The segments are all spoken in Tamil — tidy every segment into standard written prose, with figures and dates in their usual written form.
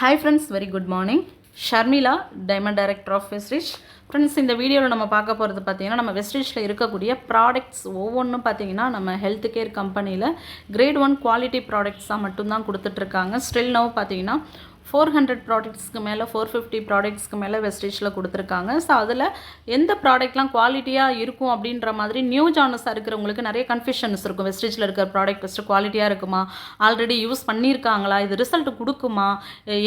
Hi friends, very good morning. Sharmila diamond director of Westrich. Friends, இந்த வீடியோவில் நம்ம பார்க்க போகிறது பார்த்தீங்கன்னா, நம்ம வெஸ்ட்ரிச்சில் இருக்கக்கூடிய ப்ராடக்ட்ஸ் ஒவ்வொன்றும் பார்த்தீங்கன்னா நம்ம ஹெல்த் கேர் கம்பெனியில் கிரேட் 1 குவாலிட்டி ப்ராடக்ட்ஸாக மட்டும்தான் கொடுத்துட்ருக்காங்க. ஸ்டில் நவ் பார்த்தீங்கன்னா 400 ப்ராடக்ட்ஸ்க்கு மேலே 450 ப்ராடக்ட்ஸ்க்கு மேலே வெஸ்ட்ரிச்சில் கொடுத்துருக்காங்க. ஸோ அதில் எந்த ப்ராடக்ட்லாம் குவாலிட்டியாக இருக்கும் அப்படின்ற மாதிரி நியூ ஜானஸாக இருக்கிறவங்களுக்கு நிறைய கன்ஃபியூஷன்ஸ் இருக்கும். வெஸ்ட்ரிச்சில் இருக்கிற ப்ராடக்ட் ஃபஸ்ட்டு குவாலிட்டியாக இருக்குமா, ஆல்ரெடி யூஸ் பண்ணியிருக்காங்களா, இது ரிசல்ட் கொடுக்குமா,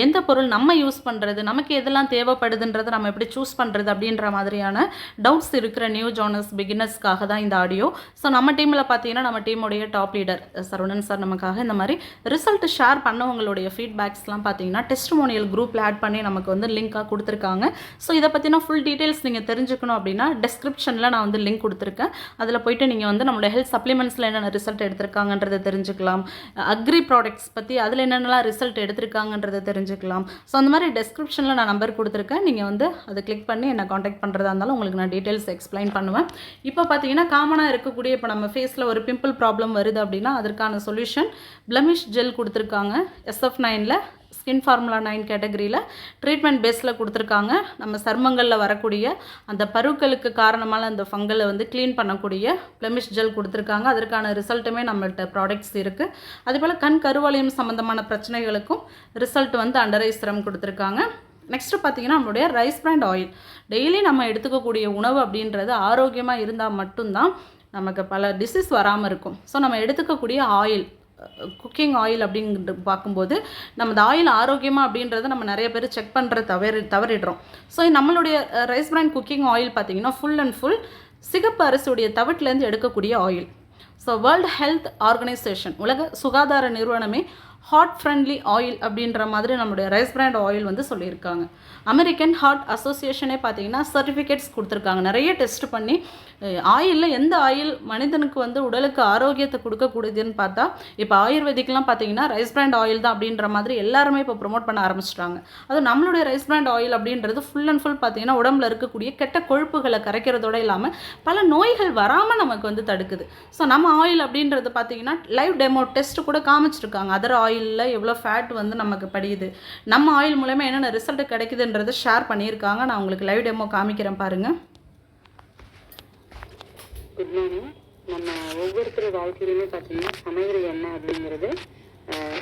எந்த பொருள் நம்ம யூஸ் பண்ணுறது, நமக்கு எதெல்லாம் தேவைப்படுதுன்றதை நம்ம எப்படி சூஸ் பண்ணுறது அப்படின்ற மாதிரியான டவுட்ஸ் இருக்கிற நியூ ஜானஸ் பிகினர்ஸ்க்காக தான் இந்த ஆடியோ. ஸோ நம்ம டீமில் பார்த்தீங்கன்னா நம்ம டீமுடைய டாப் லீடர் சரவணன் சார் நமக்காக இந்த மாதிரி ரிசல்ட் ஷேர் பண்ணவங்களுடைய ஃபீட்பேக்ஸ்லாம் பார்த்தீங்கன்னா டெஸ்டிமோனியல் குரூப்பில் ஆட் பண்ணி நமக்கு வந்து லிங்காக கொடுத்துருக்காங்க. ஸோ இதை பற்றின ஃபுல் டீட்டெயில்ஸ் நீங்கள் தெரிஞ்சுக்கணும் அப்படின்னா டெஸ்கிரிப்ஷனில் நான் வந்து லிங்க் கொடுத்துருக்கேன். அதில் போய்ட்டு நீங்கள் வந்து நம்மளோட ஹெல்த் சப்ளிமெண்ட்ஸில் என்னென்ன ரிசல்ட் எடுத்திருக்காங்கன்றதை தெரிஞ்சுக்கலாம். அக்ரி ப்ராடக்ட்ஸ் பற்றி அதில் என்னென்னலாம் ரிசல்ட் எடுத்திருக்காங்கன்றதை தெரிஞ்சுக்கலாம். ஸோ அந்த மாதிரி டெஸ்கிரிப்ஷனில் நான் நம்பர் கொடுத்துருக்கேன். நீங்கள் வந்து அதை கிளிக் பண்ணி என்னை காண்டாக்ட் பண்ணுறதா இருந்தாலும் உங்களுக்கு நான் டீட்டெயில்ஸ் எக்ஸ்பிளைன் பண்ணுவேன். இப்போ பார்த்தீங்கன்னா காமனாக இருக்கக்கூடிய இப்போ நம்ம ஃபேஸில் ஒரு பிம்பிள் ப்ராப்ளம் வருது அப்படின்னா அதற்கான சொல்யூஷன் பிளமிஷ் ஜெல் கொடுத்துருக்காங்க. SF9ல் ஸ்கின் ஃபார்முலா 9 கேட்டகரியில் ட்ரீட்மெண்ட் பேஸில் கொடுத்துருக்காங்க. நம்ம சர்மங்களில் வரக்கூடிய அந்த பருக்களுக்கு காரணமான அந்த ஃபங்கலை வந்து க்ளீன் பண்ணக்கூடிய பிளமிஷ் ஜெல் கொடுத்துருக்காங்க. அதற்கான ரிசல்ட்டுமே நம்மள்கிட்ட ப்ராடக்ட்ஸ் இருக்குது. அதேபோல் கண் கருவளையம் சம்மந்தமான பிரச்சனைகளுக்கும் ரிசல்ட் வந்து அண்டர் ஐ சிரம் கொடுத்துருக்காங்க. நெக்ஸ்ட்டு பார்த்தீங்கன்னா நம்மளுடைய ரைஸ் பிராண்ட் ஆயில் டெய்லி நம்ம எடுத்துக்கக்கூடிய உணவு அப்படின்றது ஆரோக்கியமாக இருந்தால் மட்டும்தான் நமக்கு பல டிசீஸ் வராமல் இருக்கும். ஸோ நம்ம எடுத்துக்கக்கூடிய ஆயில் குக்கிங் ஆயில் அப்படின்ட்டு பார்க்கும்போது நம்ம இந்த ஆயில் ஆரோக்கியமாக அப்படின்றத நம்ம நிறைய பேர் செக் பண்ணுற தவறிடுறோம். ஸோ நம்மளுடைய ரைஸ் பிராண்ட் குக்கிங் ஆயில் பார்த்திங்கன்னா ஃபுல் அண்ட் ஃபுல் சிகப்பு அரிசியுடைய தவிட்டிலேருந்து எடுக்கக்கூடிய oil. So world health organisation உலக சுகாதார நிறுவனமே ஹார்ட் ஃப்ரெண்ட்லி ஆயில் அப்படின்ற மாதிரி நம்மளுடைய ரைஸ் பிராண்ட் ஆயில் வந்து சொல்லியிருக்காங்க. அமெரிக்கன் ஹார்ட் அசோசியேஷனே பார்த்தீங்கன்னா சர்டிஃபிகேட்ஸ் கொடுத்துருக்காங்க. நிறைய டெஸ்ட் பண்ணி ஆயிலில் எந்த ஆயில் மனிதனுக்கு வந்து உடலுக்கு ஆரோக்கியத்தை கொடுக்கக்கூடியதுன்னு பார்த்தா இப்போ ஆயுர்வேதிக்லாம் பார்த்தீங்கன்னா ரைஸ் பிராண்ட் ஆயில் தான் அப்படின்ற மாதிரி எல்லாருமே இப்போ ப்ரொமோட் பண்ண ஆரம்பிச்சிட்டாங்க. அதுவும் நம்மளுடைய ரைஸ் பிராண்ட் ஆயில் அப்படின்றது ஃபுல் அண்ட் ஃபுல் பார்த்தீங்கன்னா உடம்புல இருக்கக்கூடிய கெட்ட கொழுப்புகளை கரைக்கிறதோடு இல்லாமல் பல நோய்கள் வராமல் நமக்கு வந்து தடுக்குது. ஸோ நம்ம ஆயில் அப்படின்றது பார்த்தீங்கன்னா லைவ் டெமோ டெஸ்ட் கூட காமிச்சிருக்காங்க. அதர் ஆயிலில் எவ்வளோ ஃபேட் வந்து நமக்கு படியுது, நம்ம ஆயில் மூலமாக என்னென்ன ரிசல்ட் கிடைக்குதுன்றதை ஷேர் பண்ணியிருக்காங்க. நான் உங்களுக்கு லைவ் டெமோ காமிக்கிறேன் பாருங்கள். Good morning. நம்ம ஒவ்வொருத்தர் வாழ்க்கையிலுமே பார்த்தீங்கன்னா சமையல் எண்ணெய் அப்படிங்கிறது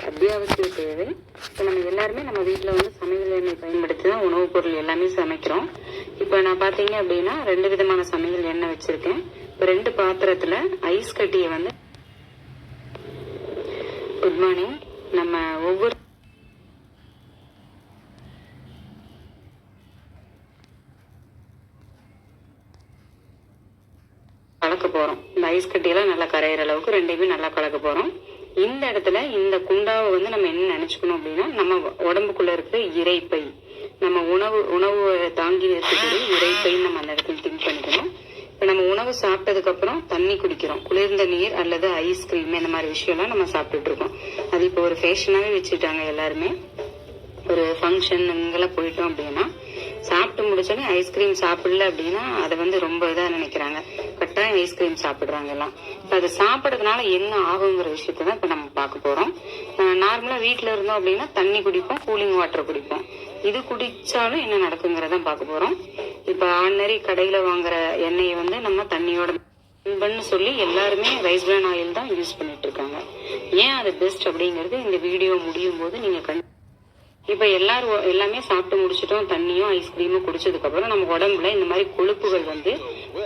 அத்தியாவசிய தேவை. இப்போ நம்ம எல்லாருமே நம்ம வீட்டில் வந்து சமையல் எண்ணெய் பயன்படுத்தி தான் உணவுப் பொருள் எல்லாமே சமைக்கிறோம். இப்போ நான் பார்த்தீங்க அப்படின்னா 2 விதமான சமையல் எண்ணெய் வச்சுருக்கேன். இப்போ 2 பாத்திரத்தில் ஐஸ் கட்டியை வந்து குட் மார்னிங். நம்ம ஒவ்வொரு கலக்க போகிறோம். இந்த ஐஸ் கட்டியெல்லாம் நல்லா கரையிற அளவுக்கு 2மே நல்லா கலக்க போகிறோம். இந்த இடத்துல இந்த குண்டாவை வந்து நம்ம என்ன நினச்சிக்கணும் அப்படின்னா நம்ம உடம்புக்குள்ளே இருக்கிற இறைப்பை, நம்ம உணவு தாங்கி இருக்கக்கூடிய இறைப்பைன்னு நம்ம அந்த இடத்துல திங்க் பண்ணிக்கணும். இப்போ நம்ம உணவு சாப்பிட்டதுக்கப்புறம் தண்ணி குடிக்கிறோம், குளிர்ந்த நீர் அல்லது ஐஸ்கிரீம் இந்த மாதிரி விஷயம்லாம் நம்ம சாப்பிட்டுட்டு இருக்கோம். அது இப்போ ஒரு ஃபேஷனாகவே வச்சுட்டாங்க எல்லாருமே. ஒரு ஃபங்க்ஷன் இங்கெல்லாம் போயிட்டோம் அப்படின்னா சாப்பிட்டு முடிச்சோன்னே ஐஸ்கிரீம் சாப்பிடல அப்படின்னா அதை வந்து ரொம்ப இதாக நினைக்கிறாங்க. கட்டாயம் ஐஸ்கிரீம் சாப்பிட்றாங்க எல்லாம். இப்போ அது சாப்பிட்றதுனால என்ன ஆகுங்கிற விஷயத்த தான் இப்போ நம்ம பார்க்க போகிறோம். நார்மலாக வீட்டில் இருந்தோம் அப்படின்னா தண்ணி குடிப்போம், கூலிங் வாட்டர் குடிப்போம். இது குடித்தாலும் என்ன நடக்குங்கிறதான் பார்க்க போகிறோம். இப்போ ஆர்டினரி கடையில் வாங்குற எண்ணெயை வந்து நம்ம தண்ணியோட பண்ணு சொல்லி எல்லாருமே ரைஸ் பிராண்ட் ஆயில் தான் யூஸ் பண்ணிட்டு இருக்காங்க. ஏன் அது பெஸ்ட் அப்படிங்கிறது இந்த வீடியோ முடியும் போது நீங்கள் இப்போ எல்லாமே சாப்பிட்டு முடிச்சிட்டோம், தண்ணியும் ஐஸ்கிரீமும் குடிச்சதுக்கப்புறம் நம்ம உடம்புல இந்த மாதிரி கொழுப்புகள் வந்து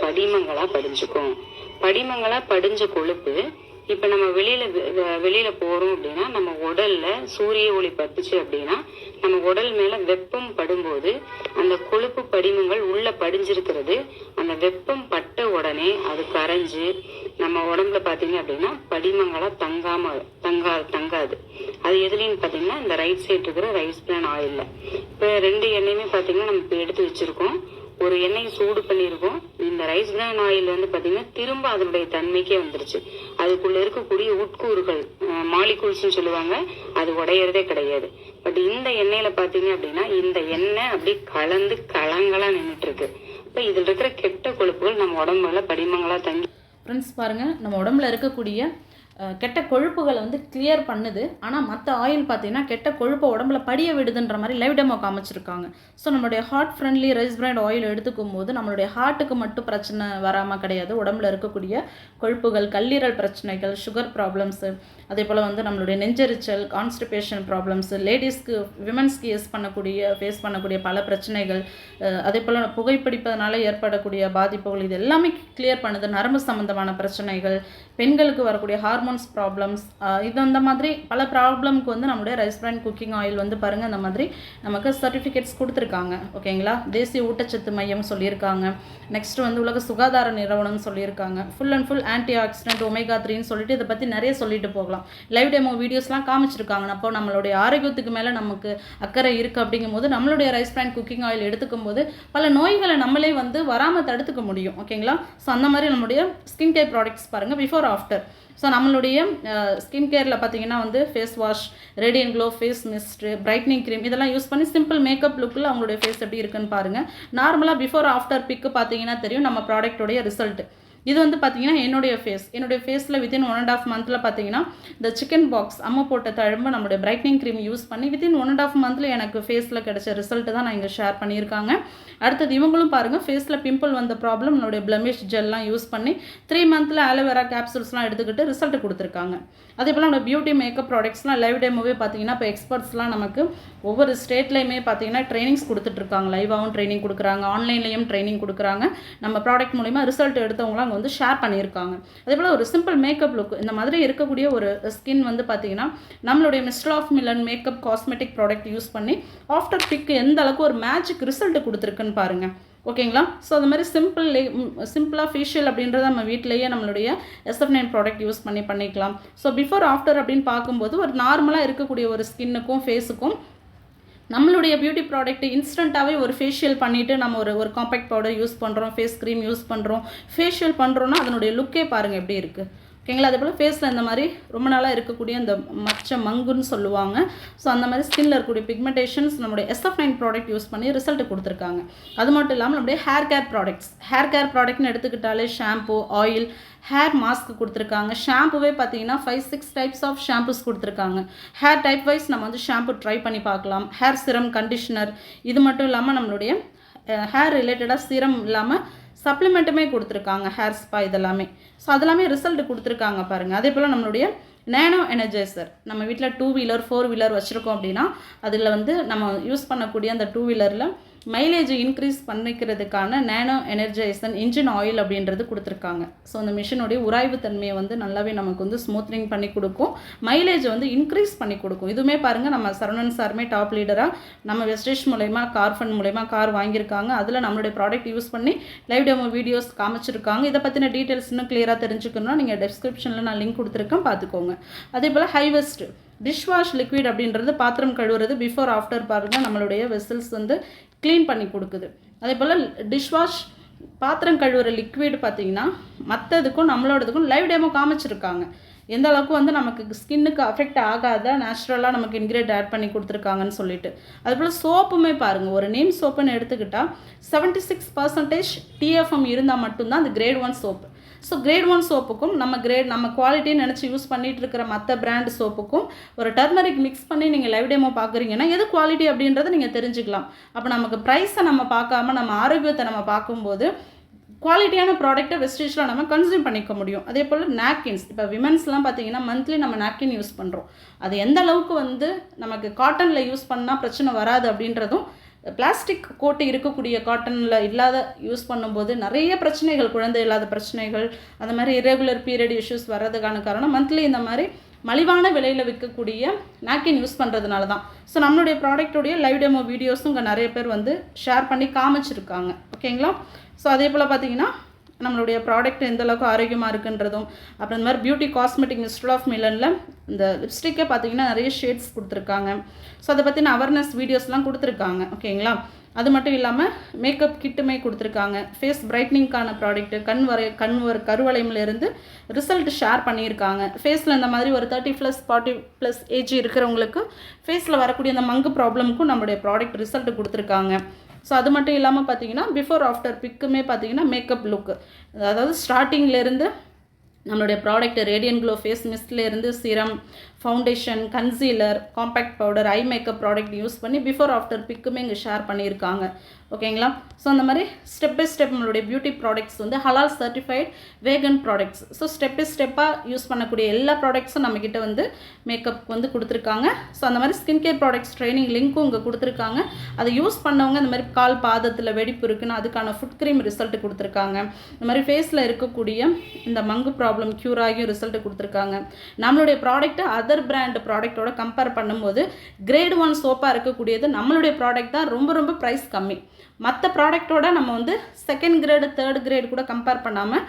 படிமங்களா படிஞ்சுக்கும். படிமங்களா படிஞ்ச கொழுப்பு இப்போ நம்ம வெளியில போறோம் அப்படின்னா நம்ம உடல்ல சூரிய ஒளி பட்டுச்சு அப்படின்னா நம்ம உடல் மேல வெப்பம் படும்போது அந்த கொழுப்பு படிமங்கள் உள்ள படிஞ்சிருக்கிறது அந்த வெப்பம் பட்ட உடனே அது கரைஞ்சு நம்ம உடம்புல பாத்தீங்க அப்படின்னா படிமங்களா தங்காது. அது எதுலன்னு பாத்தீங்கன்னா இந்த ரைட் சைடு இருக்கிற ரைஸ் பிராண்ட் ஆயில்ல. இப்ப 2 எண்ணெயுமே பாத்தீங்கன்னா நம்ம இப்ப எடுத்து வச்சிருக்கோம். ஒரு எண்ணெயை சூடு பண்ணியிருக்கோம். இந்த ரைஸ் பிராண்ட் ஆயில் வந்து பாத்தீங்கன்னா திரும்ப அதனுடைய தன்மைக்கே வந்துருச்சு. அதுக்குள்ள இருக்கக்கூடிய உட்கூறுகள் மாலிகூல்ஸ்ன்னு சொல்லுவாங்க, அது உடையறதே கிடையாது. பட் இந்த எண்ணெயில பாத்தீங்க அப்படின்னா இந்த எண்ணெய் அப்படி கலந்து கலங்களா நின்றுட்டு இருக்கு. இப்ப இதுல இருக்கிற கெட்ட கொழுப்புகள் நம்ம உடம்புல படிமங்களா தங்கி ஃப்ரெண்ட்ஸ் பாருங்கள், நம்ம உடம்புல இருக்கக்கூடிய கெட்ட கொழுப்புகளை வந்து கிளியர் பண்ணுது. ஆனால் மற்ற ஆயில் பார்த்தீங்கன்னா கெட்ட கொழுப்பை உடம்புல படிய விடுதுன்ற மாதிரி லைவ் டெமோ காமிச்சிருக்காங்க. ஸோ நம்மளுடைய heart friendly rice bran oil எடுத்துக்கும் போது நம்மளுடைய ஹார்ட்டுக்கு மட்டும் பிரச்சனை வராமல் கிடையாது, உடம்புல இருக்கக்கூடிய கொழுப்புகள், கல்லீரல் பிரச்சனைகள், சுகர் ப்ராப்ளம்ஸு, அதே போல் வந்து நம்மளுடைய நெஞ்செரிச்சல், கான்ஸ்டிபேஷன் ப்ராப்ளம்ஸு, லேடிஸ்க்கு விமன்ஸ்க்கு ஃபேஸ் பண்ணக்கூடிய பல பிரச்சனைகள், அதே போல் புகைப்பிடிப்பதனால ஏற்படக்கூடிய பாதிப்புகள், இது எல்லாமே கிளியர் பண்ணுது. நரம்பு சம்மந்தமான பிரச்சனைகள், பெண்களுக்கு வரக்கூடிய ஹார்மோன்ஸ் ப்ராப்ளம்ஸ், இது அந்த மாதிரி பல ப்ராப்ளம்க்கு வந்து நம்மளுடைய ரைஸ் பிராண்ட் குக்கிங் ஆயில் வந்து பாருங்கள் இந்த மாதிரி நமக்கு சர்டிஃபிகேட்ஸ் கொடுத்துருக்காங்க. ஓகேங்களா, தேசிய ஊட்டச்சத்து மையம் சொல்லியிருக்காங்க, நெக்ஸ்ட் வந்து உலக சுகாதார நிறுவனம் சொல்லியிருக்காங்க, full and full antioxidant omega 3ன்னு சொல்லிட்டு இதை பற்றி நிறைய சொல்லிட்டு போகலாம். லைவ் டெமோ வீடியோஸ்லாம் காமிச்சிருக்காங்க. அப்போ நம்மளுடைய ஆரோக்கியத்துக்கு மேலே நமக்கு அக்கறை இருக்குது அப்படிங்கும் போது நம்மளுடைய ரைஸ் பிராண்ட் குக்கிங் ஆயில் எடுத்துக்கும் போது பல நோய்களை நம்மளே வந்து வராமல் தடுத்துக்க முடியும். ஓகேங்களா, ஸோ அந்த மாதிரி நம்மளுடைய ஸ்கின் கேர் ப்ராடக்ட்ஸ் பாருங்கள் பிஃபோர் ஆஃப்டர். ஸோ நம்மளுடைய ஸ்கின் கேரில் பார்த்தீங்கன்னா வந்து face wash, radiant glow face mist, brightening cream இதெல்லாம் யூஸ் பண்ணி சிம்பிள் மேக்கப் லுக்கில் அவங்களுடைய ஃபேஸ் எப்படி இருக்குன்னு பாருங்கள். நார்மலாக பிஃபோர் ஆஃப்டர் பிக்கு பார்த்தீங்கன்னா தெரியும் நம்ம ப்ராடக்டோடைய ரிசல்ட். இது வந்து பார்த்தீங்கன்னா என்னுடைய ஃபேஸில் வித்தின் 1.5 மந்தில் பார்த்தீங்கன்னா இந்த சிக்கன் பாக்ஸ் அம்மா போட்ட தழும்பு நம்மளுடைய பிரைட்னிங் க்ரீம் யூஸ் பண்ணி வித்தின் 1.5 மந்தில் எனக்கு ஃபேஸில் கிடைச்ச ரிசல்ட் தான் நான் இங்கே ஷேர் பண்ணியிருக்காங்க. அடுத்தது இவங்களும் பாருங்கள் ஃபேஸில் பிம்பிள் வந்த ப்ராப்ளம் நம்மளுடைய பிளமிஷ் ஜெல்லாம் யூஸ் பண்ணி 3 மந்தில் ஆலோவேரா கேப்சூல்ஸ்லாம் எடுத்துக்கிட்டு ரிசல்ட் கொடுத்துருக்காங்க. அதே போல் நம்ம பியூட்டி மேக்கப் ப்ராடக்ட்ஸ்லாம் லைவ் டெமோவே பார்த்தீங்கன்னா இப்போ எக்ஸ்பர்ட்ஸ்லாம் நமக்கு ஒவ்வொரு ஸ்டேட்லேயுமே பார்த்தீங்கன்னா ட்ரைனிங்ஸ் கொடுத்துட்ருக்காங்க. லைவாகவும் ட்ரைனிங் கொடுக்குறாங்க, ஆன்லைன்லேயும் ட்ரைனிங் கொடுக்குறாங்க. நம்ம ப்ராடக்ட் மூலிமா ரிசல்ட் எடுத்தவங்களாம் அங்கே வந்து ஷேர் பண்ணியிருக்காங்க. அதே போல் ஒரு சிம்பிள் மேக்கப் லுக் இந்த மாதிரி இருக்கக்கூடிய ஒரு ஸ்கின் வந்து பார்த்தீங்கன்னா நம்மளுடைய mister of Milan makeup cosmetic product use பண்ணி ஆஃப்டர் பிக் எந்த அளவுக்கு ஒரு மேஜிக் ரிசல்ட் கொடுத்துருக்குன்னு பாருங்கள். ஓகேங்களா, ஸோ அது மாதிரி சிம்பிளாக ஃபேஷியல் அப்படின்றத நம்ம வீட்டிலேயே நம்மளுடைய SF9 ப்ராடக்ட் யூஸ் பண்ணிக்கலாம். ஸோ பிஃபோர் ஆஃப்டர் அப்படின்னு பார்க்கும்போது ஒரு நார்மலாக இருக்கக்கூடிய ஒரு ஸ்கின்னுக்கும் ஃபேஸுக்கும் நம்மளுடைய பியூட்டி ப்ராடக்ட் இன்ஸ்டண்ட்டாகவே ஒரு ஃபேஷியல் பண்ணிவிட்டு நம்ம ஒரு காம்பேக்ட் பவுடர் யூஸ் பண்ணுறோம், ஃபேஸ் க்ரீம் யூஸ் பண்ணுறோம், ஃபேஷியல் பண்ணுறோன்னா அதனுடைய லுக்கே பாருங்கள் எப்படி இருக்குது. ஓகேங்களா, அதே போல் ஃபேஸில் இந்த மாதிரி ரொம்ப நாளாக இருக்கக்கூடிய அந்த மங்குன்னு சொல்லுவாங்க. ஸோ அந்த மாதிரி ஸ்கின்னில் இருக்கக்கூடிய பிக்மெண்டேஷன்ஸ் நம்மளுடைய SF9 ப்ராடக்ட் யூஸ் பண்ணி ரிசல்ட் கொடுத்துருக்காங்க. அது மட்டும் இல்லாமல் நம்மளுடைய ஹேர் கேர் ப்ராடக்ட்னு எடுத்துக்கிட்டாலே ஷாம்பு, ஆயில், ஹேர் மாஸ்க் கொடுத்துருக்காங்க. ஷாம்புவே பார்த்தீங்கன்னா 5-6 டைப்ஸ் ஆஃப் ஷாம்பூஸ் கொடுத்துருக்காங்க. ஹேர் டைப் வைஸ் நம்ம வந்து ஷாம்பு ட்ரை பண்ணி பார்க்கலாம். ஹேர் சிரம், கண்டிஷனர், இது மட்டும் இல்லாமல் நம்மளுடைய ஹேர் ரிலேட்டடாக சிரம் இல்லாமல் சப்ளிமெண்ட்டுமே கொடுத்துருக்காங்க, ஹேர் ஸ்பா இதெல்லாமே. ஸோ அதெல்லாமே ரிசல்ட் கொடுத்துருக்காங்க பாருங்கள். அதே போல் நம்மளுடைய நேனோ எனர்ஜைசர், நம்ம வீட்டில் 2 வீலர் 4 வீலர் வச்சுருக்கோம் அப்படின்னா அதில் வந்து நம்ம யூஸ் பண்ணக்கூடிய அந்த 2 வீலரில் மைலேஜ் இன்க்ரீஸ் பண்ணிக்கிறதுக்கான நேனோ எனர்ஜைசன் இன்ஜின் ஆயில் அப்படின்றது கொடுத்துருக்காங்க. ஸோ அந்த மிஷினுடைய உராய்வு தன்மையை வந்து நல்லாவே நமக்கு வந்து ஸ்மூத்னிங் பண்ணி கொடுக்கும், மைலேஜ் வந்து இன்க்ரீஸ் பண்ணி கொடுக்கும். இதுவுமே பாருங்கள் நம்ம சரவணன் சாருமே டாப் லீடராக நம்ம வெஸ்டேஜ் மூலயமா கார் ஃபண்ட் மூலயமா கார் வாங்கியிருக்காங்க. அதில் நம்மளுடைய ப்ராடக்ட் யூஸ் பண்ணி லைவ் டெமோ வீடியோஸ் காமிச்சிருக்காங்க. இதை பற்றின டீட்டெயில்ஸ் இன்னும் கிளியராக தெரிஞ்சுக்கணும்னா நீங்கள் டிஸ்கிரிப்ஷனில் நான் லிங்க் கொடுத்துருக்கேன், பார்த்துக்கோங்க. அதே போல் ஹைவெஸ்ட் டிஷ்வாஷ் லிக்விட் அப்படின்றது பாத்திரம் கழுவுறது பிஃபோர் ஆஃப்டர் பாருங்கள் நம்மளுடைய வெசல்ஸ் வந்து க்ளீன் பண்ணி கொடுக்குது. அதே போல் டிஷ்வாஷ் பாத்திரம் கழுவுற லிக்விட் பார்த்திங்கன்னா மற்றதுக்கும் நம்மளோடதுக்கும் லைவ் டெமோ காமிச்சிருக்காங்க. எந்த அளவுக்கு வந்து நமக்கு ஸ்கின்னுக்கு அஃபெக்ட் ஆகாத நேச்சுரலாக நமக்கு இன்க்ரீடியன்ட் ஆட் பண்ணி கொடுத்துருக்காங்கன்னு சொல்லிட்டு. அதுபோல் சோப்புமே பாருங்கள், ஒரு நேம் சோப்புன்னு எடுத்துக்கிட்டால் 76% TFM இருந்தால் மட்டும்தான் அது கிரேட் 1 சோப்பு. ஸோ கிரேட் 1 சோப்புக்கும் நம்ம குவாலிட்டின்னு நினச்சி யூஸ் பண்ணிகிட்டு இருக்கிற மற்ற பிராண்ட் சோப்புக்கும் ஒரு டர்மரிக் மிக்ஸ் பண்ணி நீங்கள் லைவ் டெமோ பார்க்குறீங்கன்னா எது குவாலிட்டி அப்படின்றத நீங்கள் தெரிஞ்சுக்கலாம். அப்போ நமக்கு ப்ரைஸை நம்ம பார்க்காம நம்ம ஆரோக்கியத்தை நம்ம பார்க்கும்போது குவாலிட்டியான ப்ராடக்ட்டை வெஸ்டேஜில் நம்ம கன்சியூம் பண்ணிக்க முடியும். அதே போல் நாப்கின்ஸ், இப்போ விமென்ஸ்லாம் பார்த்தீங்கன்னா மந்த்லி நம்ம நாப்கின் யூஸ் பண்ணுறோம். அது எந்த அளவுக்கு வந்து நமக்கு காட்டனில் யூஸ் பண்ணால் பிரச்சனை வராது அப்படின்றதும், பிளாஸ்டிக் கோட்டு இருக்கக்கூடிய காட்டனில் இல்லாத யூஸ் பண்ணும்போது நிறைய பிரச்சனைகள், குழந்தை இல்லாத பிரச்சனைகள், அந்த மாதிரி இரெகுலர் பீரியட் இஷ்யூஸ் வர்றதுக்கான காரணம் மந்த்லி இந்த மாதிரி மலிவான விலையில் விற்கக்கூடிய நாப்கின் யூஸ் பண்ணுறதுனால தான். ஸோ நம்மளுடைய ப்ராடக்டோடைய லைவ் டெமோ வீடியோஸும் இங்கே நிறைய பேர் வந்து ஷேர் பண்ணி காமிச்சிருக்காங்க. ஓகேங்களா, ஸோ அதே போல் பார்த்தீங்கன்னா நம்மளுடைய ப்ராடக்ட் எந்த அளவுக்கு ஆரோக்கியமாக இருக்குன்றதும், அப்புறம் இந்த மாதிரி பியூட்டி காஸ்மெட்டிக் மிஸ்டர் ஆஃப் மிலனில் இந்த லிப்ஸ்டிக்கே பார்த்தீங்கன்னா நிறைய ஷேட்ஸ் கொடுத்துருக்காங்க. ஸோ அதை பற்றின அவேர்னஸ் வீடியோஸ்லாம் கொடுத்துருக்காங்க. ஓகேங்களா, அது மட்டும் இல்லாமல் மேக்கப் கிட்டுமே கொடுத்துருக்காங்க. ஃபேஸ் பிரைட்னிங்கான ப்ராடக்ட்டு கருவளையம்லேருந்து ரிசல்ட் ஷேர் பண்ணியிருக்காங்க. ஃபேஸில் இந்த மாதிரி ஒரு 30+ 40+ ஏஜ் இருக்கிறவங்களுக்கு ஃபேஸில் வரக்கூடிய அந்த மங்கு ப்ராப்ளமுக்கும் நம்மளுடைய ப்ராடக்ட் ரிசல்ட் கொடுத்துருக்காங்க. ஸோ அது மட்டும் இல்லாமல் பார்த்தீங்கன்னா பிஃபோர் ஆஃப்டர் பிக்குமே பார்த்தீங்கன்னா மேக்கப் லுக்கு, அதாவது ஸ்டார்டிங்லேருந்து நம்மளுடைய ப்ராடக்ட் ரேடியன்ட் க்ளோ ஃபேஸ் மிஸ்ட்லேருந்து serum, foundation, concealer, compact powder, eye makeup product use பண்ணி பிஃபோர் ஆஃப்டர் பிக்குமே இங்கே ஷேர் பண்ணியிருக்காங்க. ஓகேங்களா? ஸோ அந்த மாதிரி ஸ்டெப் பை ஸ்டெப் நம்மளுடைய பியூட்டி ப்ராடக்ட்ஸ் வந்து ஹலால் certified vegan products. So step by ஸ்டெப்பாக யூஸ் பண்ணக்கூடிய எல்லா ப்ராடக்ட்ஸும் நம்மக்கிட்ட வந்து மேக்கப் வந்து கொடுத்துருக்காங்க. ஸோ அந்த மாதிரி ஸ்கின் கேர் ப்ராடக்ட்ஸ் ட்ரைனிங் லிங்க்கும் இங்கே கொடுத்துருக்காங்க. அதை யூஸ் பண்ணவங்க இந்த மாதிரி கால் பாதத்தில் வெடிப்பு இருக்குன்னு அதுக்கான ஃபுட் க்ரீம் ரிசல்ட் கொடுத்துருக்காங்க. இந்த மாதிரி ஃபேஸில் இருக்கக்கூடிய இந்த மங்கு ப்ராப்ளம் க்யூர் ஆகியும் ரிசல்ட் கொடுத்துருக்காங்க. நம்மளுடைய ப்ராடக்ட்டை அதர் பிராண்ட் ப்ராடக்ட்டோட கம்பேர் பண்ணும்போது கிரேட் 1 சோப்பாக இருக்கக்கூடியது நம்மளுடைய ப்ராடக்ட் தான் ரொம்ப ரொம்ப ப்ரைஸ் கம்மி. மற்ற ப்ராடக்ட்டோட நம்ம வந்து செகண்ட் கிரேடு, தேர்ட் கிரேடு கூட கம்பேர் பண்ணாமல்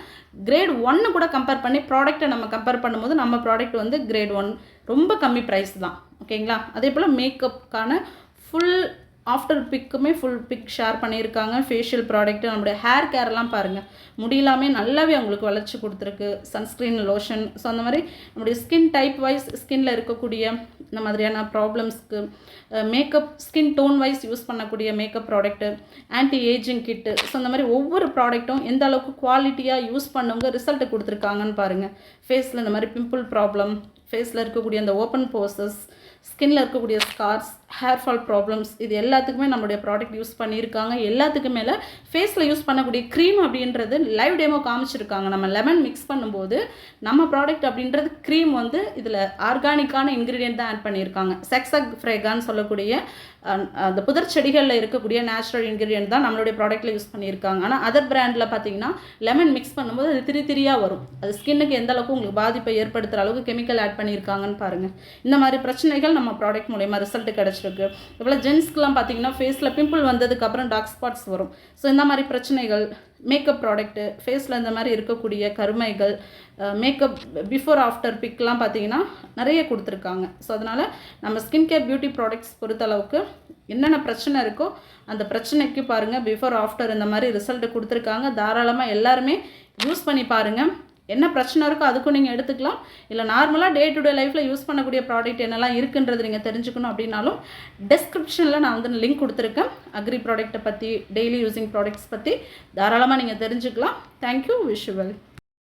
கிரேட் 1 கூட கம்பேர் பண்ணி ப்ராடக்ட்டை நம்ம கம்பேர் பண்ணும்போது நம்ம ப்ராடக்ட் வந்து கிரேட் 1 ரொம்ப கம்மி ப்ரைஸ் தான். ஓகேங்களா? அதே போல் மேக்கப்புக்கான ஃபுல் ஆஃப்டர் பிக்குமே ஃபுல் பிக் ஷேர் பண்ணியிருக்காங்க. ஃபேஷியல் ப்ராடக்ட்டு, நம்மளுடைய ஹேர் கேர்லாம் பாருங்கள், முடியலாமே நல்லாவே அவங்களுக்கு வளர்ச்சி கொடுத்துருக்கு. Sunscreen, lotion. ஸோ அந்த மாதிரி நம்முடைய ஸ்கின் டைப் வைஸ் ஸ்கின்னில் இருக்கக்கூடிய இந்த மாதிரியான ப்ராப்ளம்ஸ்க்கு makeup, skin tone wise use பண்ணக்கூடிய makeup product, anti ageing kit. So அந்த மாதிரி ஒவ்வொரு ப்ராடக்ட்டும் எந்த அளவுக்கு குவாலிட்டியாக யூஸ் பண்ணவங்க ரிசல்ட் கொடுத்துருக்காங்கன்னு பாருங்கள். ஃபேஸில் இந்த மாதிரி பிம்பிள் ப்ராப்ளம், ஃபேஸில் இருக்கக்கூடிய அந்த ஓப்பன் போர்சஸ், ஸ்கின்னில் இருக்கக்கூடிய ஸ்கார்ஸ், ஹேர் ஃபால் ப்ராப்ளம்ஸ், இது எல்லாத்துக்குமே நம்மளுடைய ப்ராடக்ட் யூஸ் பண்ணியிருக்காங்க. எல்லாத்துக்கு மேலே ஃபேஸில் யூஸ் பண்ணக்கூடிய க்ரீம் அப்படின்றது லைவ் டெமோ காமிச்சிருக்காங்க. நம்ம லெமன் மிக்ஸ் பண்ணும்போது நம்ம ப்ராடக்ட் அப்படின்றது க்ரீம் வந்து இதில் ஆர்கானிக்கான இன்க்ரீடியன்ட் தான் ஆட் பண்ணியிருக்காங்க. செக்ஸக் ஃப்ரேகான்னு சொல்லக்கூடிய அந்த புதர் செடிகளில் இருக்கக்கூடிய நேச்சுரல் இன்க்ரீடியன்ட் தான் நம்மளுடைய ப்ராடக்ட்டில் யூஸ் பண்ணியிருக்காங்க. ஆனால் அதர் பிராண்டில் பார்த்தீங்கன்னா லெமன் மிக்ஸ் பண்ணும்போது அது திரியாக வரும். அது ஸ்கின்னுக்கு எந்த அளவுக்கு உங்களுக்கு பாதிப்பை ஏற்படுத்துகிற அளவுக்கு கெமிக்கல் ஆட் பண்ணியிருக்காங்கன்னு பாருங்கள். இந்த மாதிரி பிரச்சனைகள் நம்ம ப்ராடக்ட் மூலமா ரிசல்ட் கிடச்சிருக்கு. இவ்வளோ ஜென்ஸ்க்குலாம் பார்த்தீங்கன்னா ஃபேஸில் பிம்பிள் வந்ததுக்கப்புறம் டார்க் ஸ்பாட்ஸ் வரும். ஸோ இந்த மாதிரி பிரச்சனைகள், மேக்கப் ப்ராடக்ட்டு, ஃபேஸில் இந்த மாதிரி இருக்கக்கூடிய கருமைகள், மேக்கப் பிஃபோர் ஆஃப்டர் பிக்லாம் பார்த்தீங்கன்னா நிறைய கொடுத்துருக்காங்க. ஸோ அதனால் நம்ம ஸ்கின் கேர் பியூட்டி ப்ராடக்ட்ஸ் பொறுத்தளவுக்கு என்னென்ன பிரச்சனை இருக்கோ அந்த பிரச்சனைக்கு பாருங்கள் பிஃபோர் ஆஃப்டர் இந்த மாதிரி ரிசல்ட் கொடுத்துருக்காங்க. தாராளமாக எல்லாருமே யூஸ் பண்ணி பாருங்கள். என்ன பிரச்சனை இருக்கோ அதுக்கும் நீங்கள் எடுத்துக்கலாம். இல்லை நார்மலாக டே டு டே லைஃப்பில் யூஸ் பண்ணக்கூடிய ப்ராடக்ட் என்னெல்லாம் இருக்குன்றது நீங்கள் தெரிஞ்சுக்கணும் அப்படின்னாலும் டெஸ்கிரிப்ஷனில் நான் வந்து லிங்க் கொடுத்துருக்கேன். அக்ரி ப்ராடக்ட்டை பற்றி, டெய்லி யூஸிங் ப்ராடக்ட்ஸ் பற்றி தாராளமாக நீங்கள் தெரிஞ்சுக்கலாம். தேங்க்யூ. Wish you well.